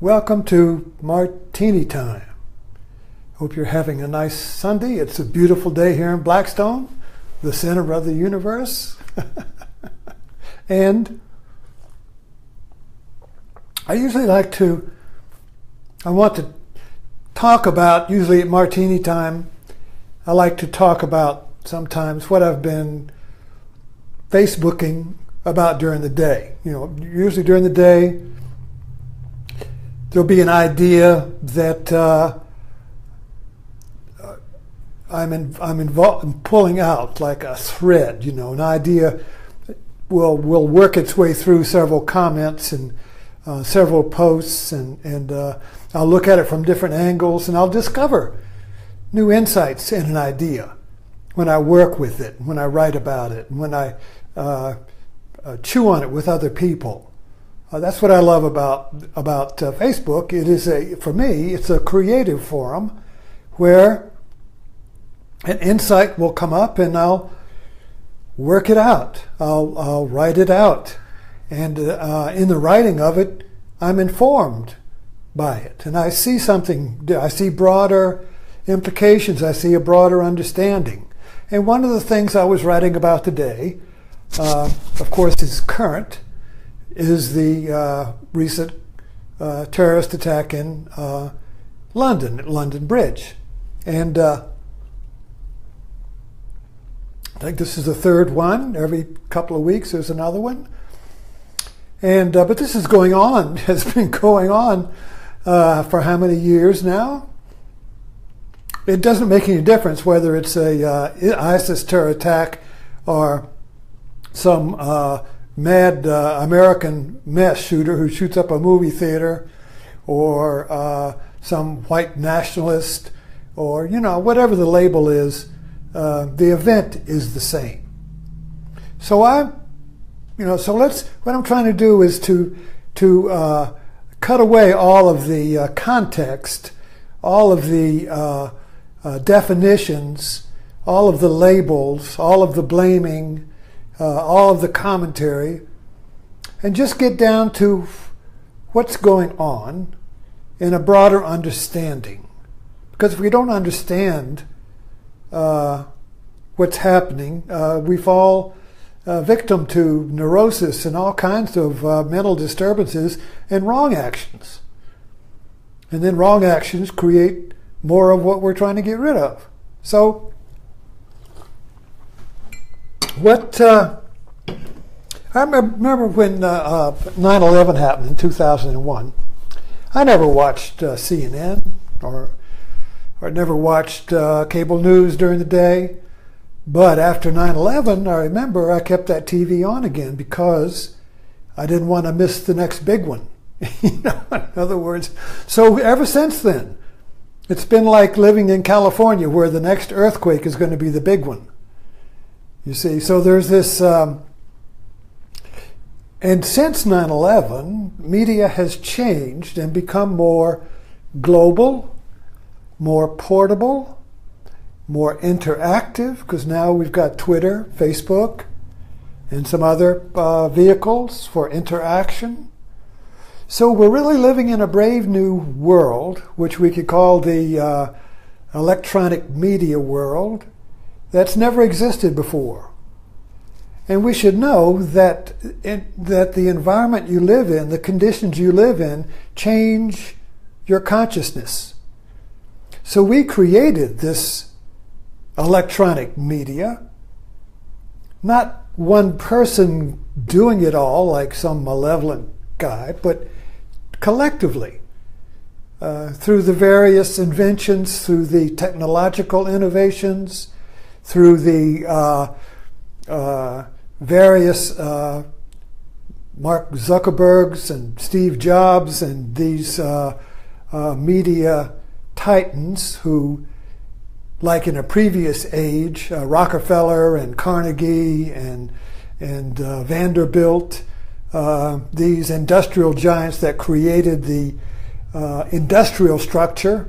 Welcome to Martini Time. Hope you're having a nice Sunday. It's a beautiful day here in Blackstone, the center of the universe. And I want to talk about, usually at Martini Time, I like to talk about sometimes what I've been Facebooking about during the day. Usually during the day, there'll be an idea that I'm involved in pulling out like a thread. An idea will work its way through several comments and several posts, and I'll look at it from different angles, and I'll discover new insights in an idea when I work with it, when I write about it, when I chew on it with other people. That's what I love about Facebook. It is for me, it's a creative forum where an insight will come up and I'll work it out. I'll write it out. And in the writing of it, I'm informed by it. And I see something, I see broader implications. I see a broader understanding. And one of the things I was writing about today, of course, is current, is the recent terrorist attack in London, at London Bridge. And I think this is the third one. Every couple of weeks there's another one. And but this is going on, has been going on for how many years now? It doesn't make any difference whether it's a ISIS terror attack or some mad American mass shooter who shoots up a movie theater, or some white nationalist, or whatever the label is. The event is the same. So what I'm trying to do is to cut away all of the context, all of the definitions, all of the labels, all of the blaming, all of the commentary, and just get down to what's going on in a broader understanding. Because if we don't understand what's happening, we fall victim to neurosis and all kinds of mental disturbances and wrong actions. And then wrong actions create more of what we're trying to get rid of. So I remember when 9/11 happened in 2001. I never watched CNN or never watched cable news during the day. But after 9/11, I remember I kept that TV on again because I didn't want to miss the next big one. In other words, so ever since then, it's been like living in California where the next earthquake is going to be the big one. You see, so there's this, and since 9/11, media has changed and become more global, more portable, more interactive, because now we've got Twitter, Facebook, and some other vehicles for interaction. So we're really living in a brave new world, which we could call the electronic media world, that's never existed before. And we should know that the environment you live in, the conditions you live in, change your consciousness. So we created this electronic media, not one person doing it all like some malevolent guy, but collectively, through the various inventions, through the technological innovations, through the various Mark Zuckerbergs and Steve Jobs and these media titans who, like in a previous age, Rockefeller and Carnegie and Vanderbilt, these industrial giants that created the industrial structure,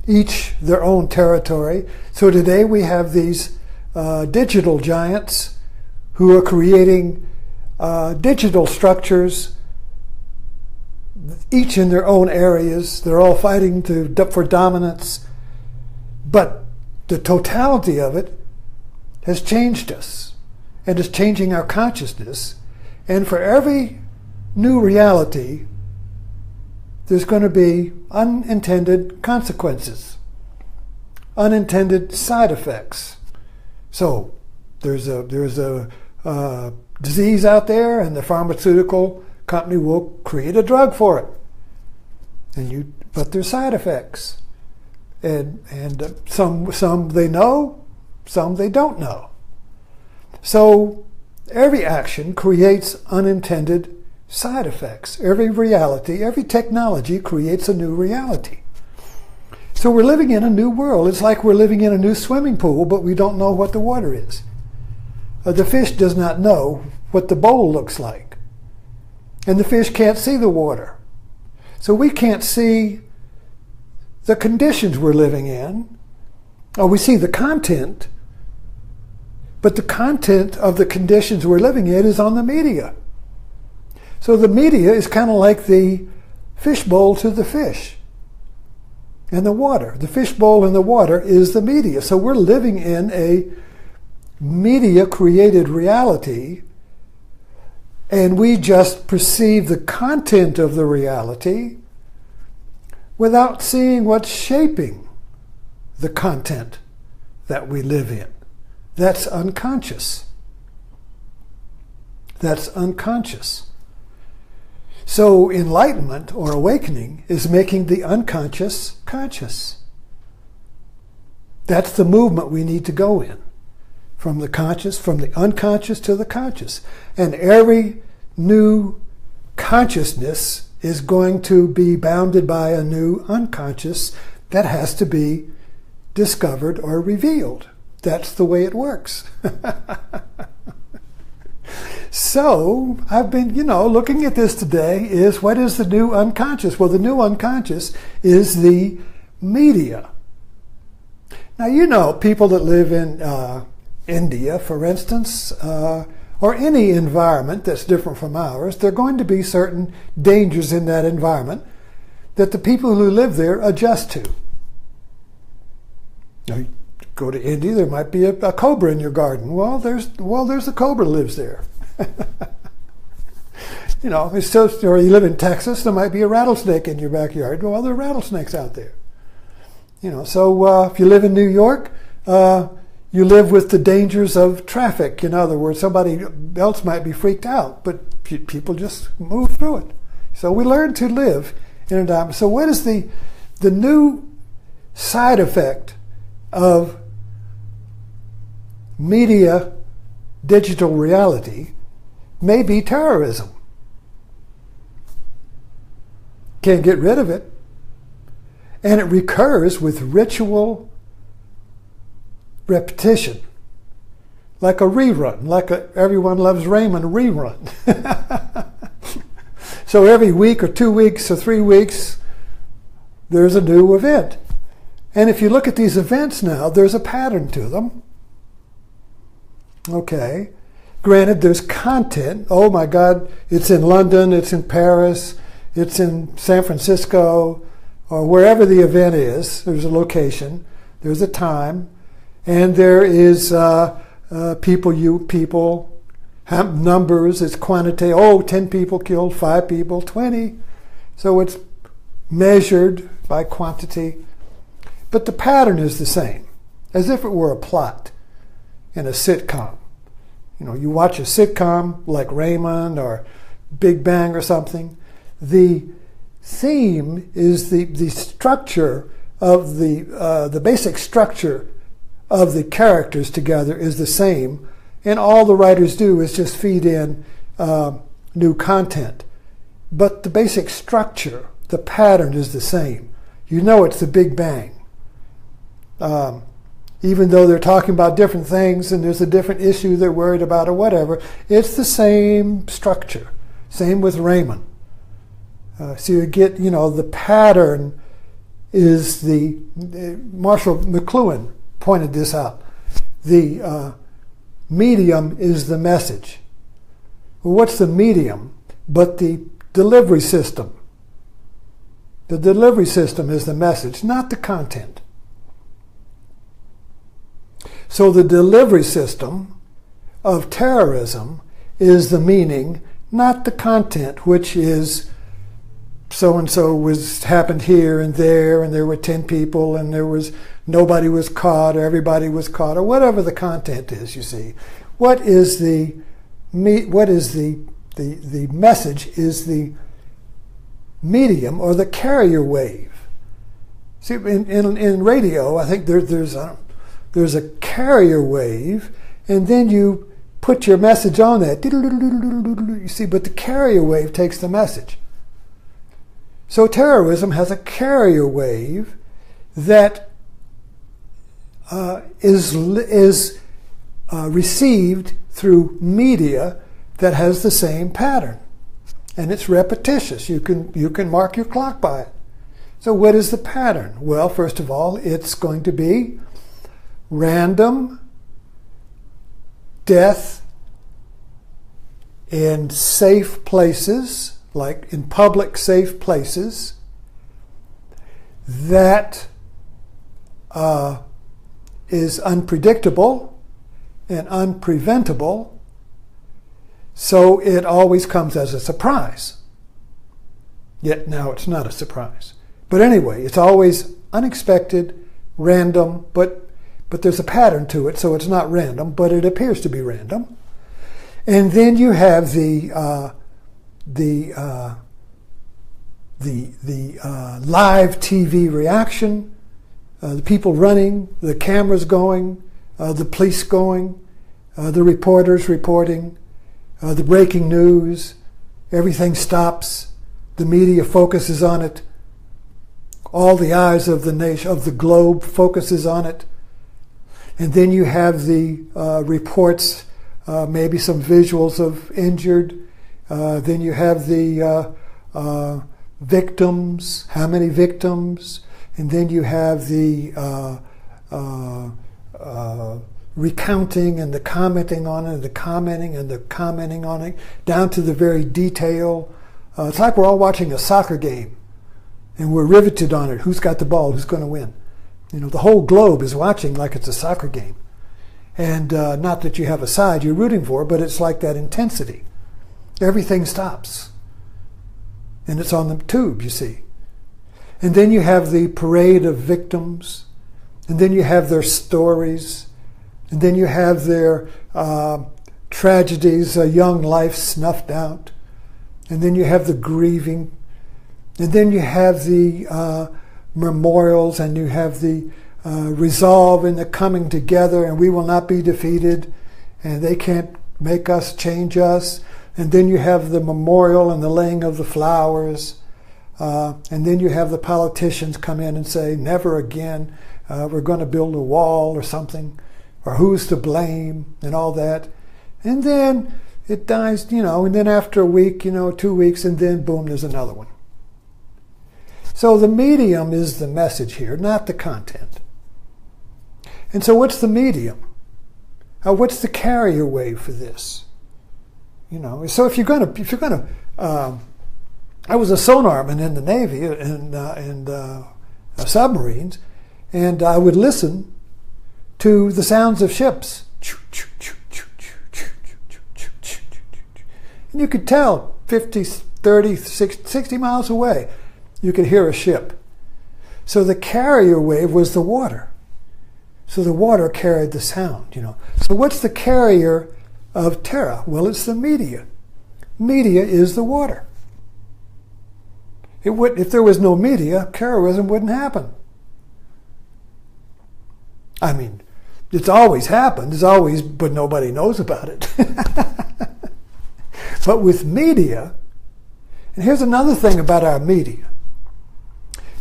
each their own territory. So today we have these digital giants who are creating digital structures each in their own areas. They're all fighting for dominance. But the totality of it has changed us and is changing our consciousness. And for every new reality, there's going to be unintended consequences, unintended side effects. So there's a disease out there, and the pharmaceutical company will create a drug for it. But there's side effects, and some they know, some they don't know. So every action creates unintended side effects. Every reality, every technology creates a new reality. So we're living in a new world. It's like we're living in a new swimming pool, but we don't know what the water is. The fish does not know what the bowl looks like. And the fish can't see the water. So we can't see the conditions we're living in. Or we see the content, but the content of the conditions we're living in is on the media. So the media is kind of like the fishbowl to the fish and the water. The fishbowl and the water is the media. So we're living in a media-created reality, and we just perceive the content of the reality without seeing what's shaping the content that we live in. That's unconscious. That's unconscious. So enlightenment or awakening is making the unconscious conscious. That's the movement we need to go in. From the conscious, from the unconscious to the conscious. And every new consciousness is going to be bounded by a new unconscious that has to be discovered or revealed. That's the way it works. So I've been, looking at this today is what is the new unconscious? Well, the new unconscious is the media. Now, people that live in India, for instance, or any environment that's different from ours, there are going to be certain dangers in that environment that the people who live there adjust to. Now, you go to India, there might be a cobra in your garden. Well, there's a cobra lives there. It's so, or you live in Texas, there might be a rattlesnake in your backyard. Well, there are rattlesnakes out there. So if you live in New York, you live with the dangers of traffic. In other words, somebody else might be freaked out, but people just move through it. So we learn to live in an environment. So what is the new side effect of media digital reality? May be terrorism. Can't get rid of it. And it recurs with ritual repetition. Like a rerun, like Everyone Loves Raymond rerun. So every week or 2 weeks or 3 weeks, there's a new event. And if you look at these events now, there's a pattern to them. Okay. Granted, there's content. Oh my God, it's in London, it's in Paris, it's in San Francisco, or wherever the event is. There's a location, there's a time, and there is people, numbers, it's quantity. 10 people killed, 5 people, 20. So it's measured by quantity. But the pattern is the same, as if it were a plot in a sitcom. You watch a sitcom like Raymond or Big Bang or something. The theme is the structure of the basic structure of the characters together is the same, and all the writers do is just feed in new content. But the basic structure, the pattern is the same. It's the Big Bang. Even though they're talking about different things and there's a different issue they're worried about or whatever, it's the same structure. Same with Raymond. So you get, the pattern is Marshall McLuhan pointed this out. The medium is the message. Well, what's the medium but the delivery system? The delivery system is the message, not the content. So the delivery system of terrorism is the meaning, not the content, which is so-and-so happened here and there were 10 people and nobody was caught or everybody was caught or whatever the content is, you see. What is the message is the medium or the carrier wave. See, in radio, I think there's a carrier wave, and then you put your message on that. You see, but the carrier wave takes the message. So terrorism has a carrier wave that is received through media that has the same pattern, and it's repetitious. You can mark your clock by it. So what is the pattern? Well, first of all, it's going to be random death in safe places, like in public safe places, that is unpredictable and unpreventable, so it always comes as a surprise. Yet now it's not a surprise. But anyway, it's always unexpected, random, but there's a pattern to it, so it's not random, but it appears to be random. And then you have the live TV reaction, the people running, the cameras going, the police going, the reporters reporting, the breaking news. Everything stops. The media focuses on it. All the eyes of the nation, of the globe, focuses on it. And then you have the reports, maybe some visuals of injured. Then you have the victims, how many victims. And then you have the recounting and the commenting on it, and the commenting and the commenting on it, down to the very detail. It's like we're all watching a soccer game, and we're riveted on it. Who's got the ball? Who's going to win? You know, the whole globe is watching like it's a soccer game. And not that you have a side you're rooting for, but it's like that intensity. Everything stops. And it's on the tube, you see. And then you have the parade of victims. And then you have their stories. And then you have their tragedies, a young life snuffed out. And then you have the grieving. And then you have the memorials, and you have the resolve and the coming together, and we will not be defeated, and they can't make us, change us. And then you have the memorial and the laying of the flowers, and then you have the politicians come in and say, never again, we're going to build a wall or something, or who's to blame, and all that. And then it dies, you know, and then after a week, 2 weeks, and then boom, there's another one. So the medium is the message here, not the content. And so what's the medium? What's the carrier wave for this? So if you're going to, I was a sonarman in the Navy and submarines, and I would listen to the sounds of ships. And you could tell 50, 30, 60 miles away, you could hear a ship. So the carrier wave was the water. So the water carried the sound, So what's the carrier of terror? Well, it's the media. Media is the water. If there was no media, terrorism wouldn't happen. I mean, it's always happened. But nobody knows about it. But with media, and here's another thing about our media.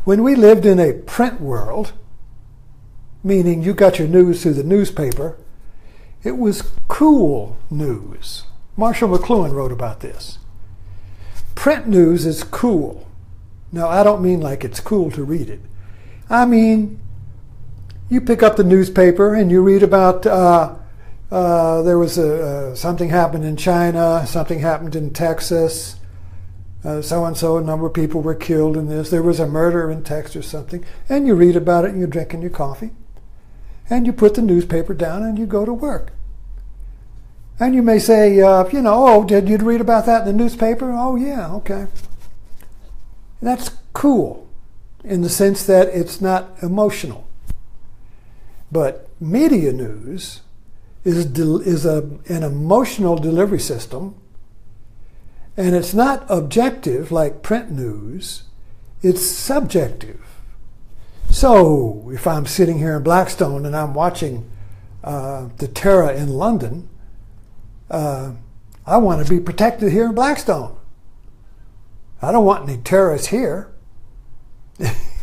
When we lived in a print world, meaning you got your news through the newspaper, it was cool news. Marshall McLuhan wrote about this. Print news is cool. Now, I don't mean like it's cool to read it. I mean, you pick up the newspaper and you read about there was something happened in China, something happened in Texas, so-and-so, a number of people were killed in this. There was a murder in Texas or something. And you read about it and you're drinking your coffee. And you put the newspaper down and you go to work. And you may say, oh, did you read about that in the newspaper? Oh, yeah, okay. That's cool in the sense that it's not emotional. But media news is an emotional delivery system, and it's not objective like print news, it's subjective. So if I'm sitting here in Blackstone and I'm watching the terror in London, I want to be protected here in Blackstone. I don't want any terrorists here.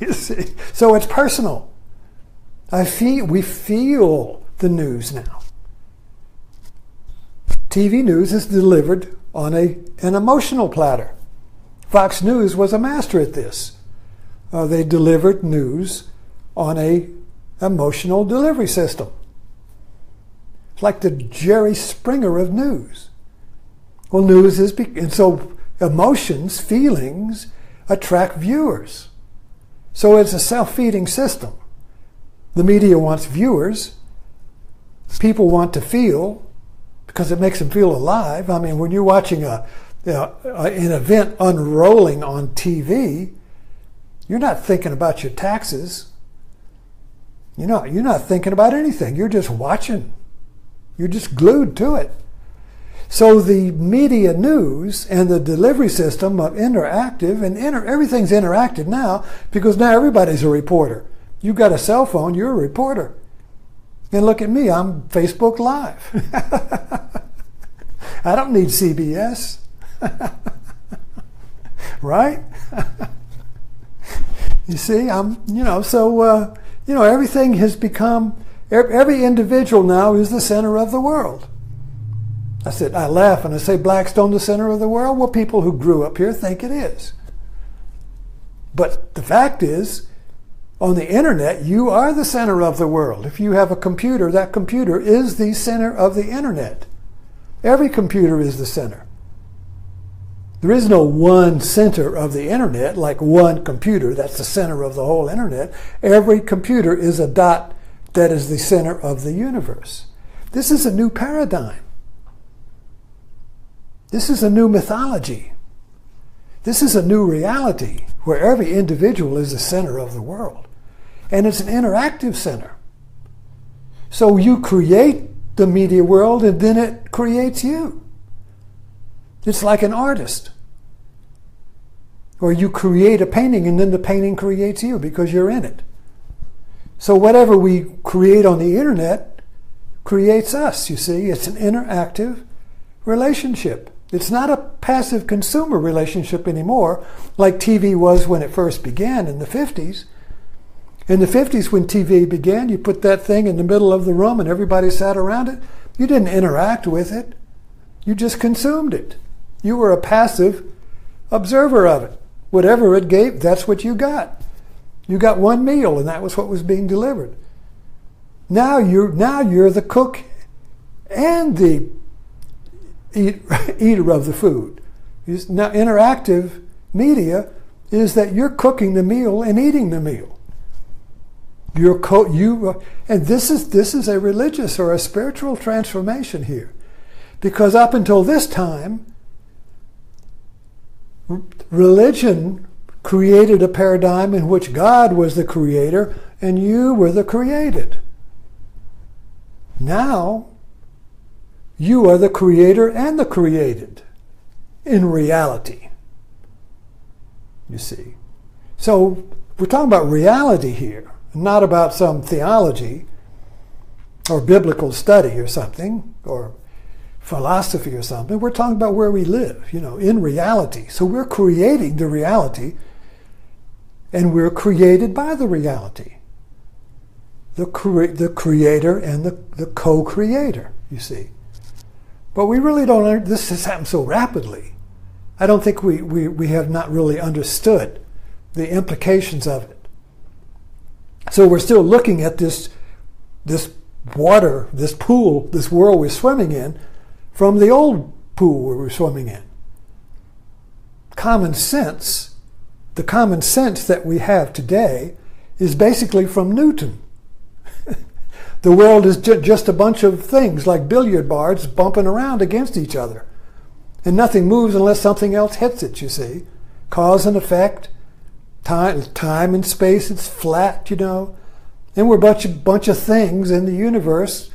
You see? So it's personal. We feel the news now. TV news is delivered on an emotional platter. Fox News was a master at this. They delivered news on an emotional delivery system. It's like the Jerry Springer of news. Well, news is, and so emotions, feelings, attract viewers. So it's a self-feeding system. The media wants viewers. People want to feel because it makes them feel alive. I mean, when you're watching an event unrolling on TV, you're not thinking about your taxes. You're not thinking about anything. You're just watching. You're just glued to it. So the media news and the delivery system of interactive, and everything's interactive now because now everybody's a reporter. You've got a cell phone, you're a reporter. And look at me, I'm Facebook Live. I don't need CBS. Right? You see, everything has become, every individual now is the center of the world. I laugh and I say, Blackstone the center of the world? Well, people who grew up here think it is. But the fact is, on the internet, you are the center of the world. If you have a computer, that computer is the center of the internet. Every computer is the center. There is no one center of the internet, like one computer, that's the center of the whole internet. Every computer is a dot that is the center of the universe. This is a new paradigm. This is a new mythology. This is a new reality where every individual is the center of the world. And it's an interactive center. So you create the media world and then it creates you. It's like an artist. Or you create a painting and then the painting creates you because you're in it. So whatever we create on the internet creates us, you see. It's an interactive relationship. It's not a passive consumer relationship anymore, like TV was when it first began in the 50s. In the 50s, when TV began, you put that thing in the middle of the room and everybody sat around it. You didn't interact with it. You just consumed it. You were a passive observer of it. Whatever it gave, that's what you got. You got one meal, and that was what was being delivered. Now you're the cook and the eater of the food. Now, interactive media is that you're cooking the meal and eating the meal. And this is a religious or a spiritual transformation here, because up until this time, religion created a paradigm in which God was the creator and you were the created. Now, you are the creator and the created in reality. You see. So we're talking about reality here, not about some theology or biblical study or something or philosophy or something. We're talking about where we live, in reality. So we're creating the reality and we're created by the reality. The creator and the co-creator, you see. But we really don't, this has happened so rapidly. I don't think we have not really understood the implications of it. So we're still looking at this water, this pool, this world we're swimming in, from the old pool we were swimming in. common sense, the common sense that we have today, is basically from Newton. The world is just a bunch of things like billiard balls bumping around against each other. And nothing moves unless something else hits it, you see. Cause and effect, time and space, it's flat, you know. And we're a bunch of things in the universe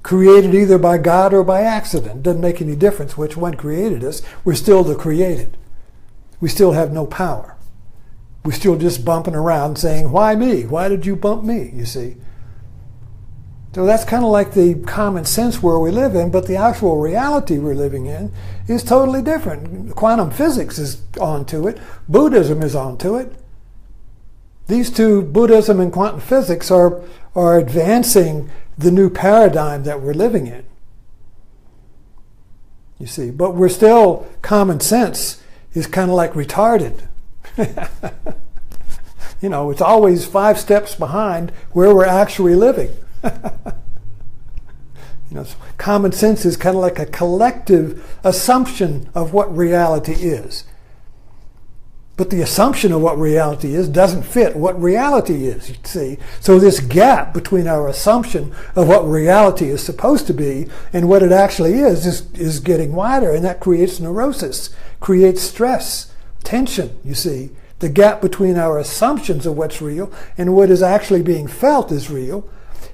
created either by God or by accident. Doesn't make any difference which one created us. We're still the created. We still have no power. We're still just bumping around saying, why me? Why did you bump me? You see. So that's kind of like the common sense world we live in, but the actual reality we're living in is totally different. Quantum physics is onto it. Buddhism is onto it. These two, Buddhism and quantum physics, are advancing the new paradigm that we're living in. You see, but we're still, common sense is kind of like retarded. You know, it's always 5 steps behind where we're actually living. You know, so common sense is kind of like a collective assumption of what reality is. But the assumption of what reality is doesn't fit what reality is, you see. So this gap between our assumption of what reality is supposed to be and what it actually is getting wider, and that creates neurosis, creates stress, tension, you see. The gap between our assumptions of what's real and what is actually being felt as real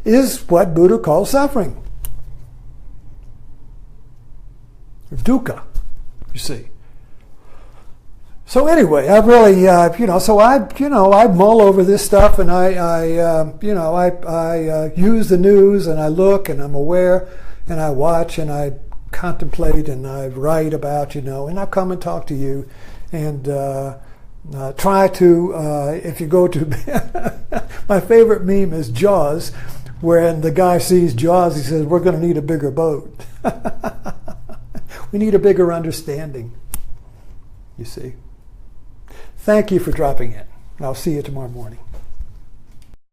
is what Buddha calls suffering. Dukkha, you see. So anyway, I really, I mull over this stuff, and I use the news, and I look, and I'm aware, and I watch, and I contemplate, and I write about, and I come and talk to you, and try to, if you go to, my favorite meme is Jaws, when the guy sees Jaws, he says, we're going to need a bigger boat. We need a bigger understanding, you see. Thank you for dropping in. I'll see you tomorrow morning.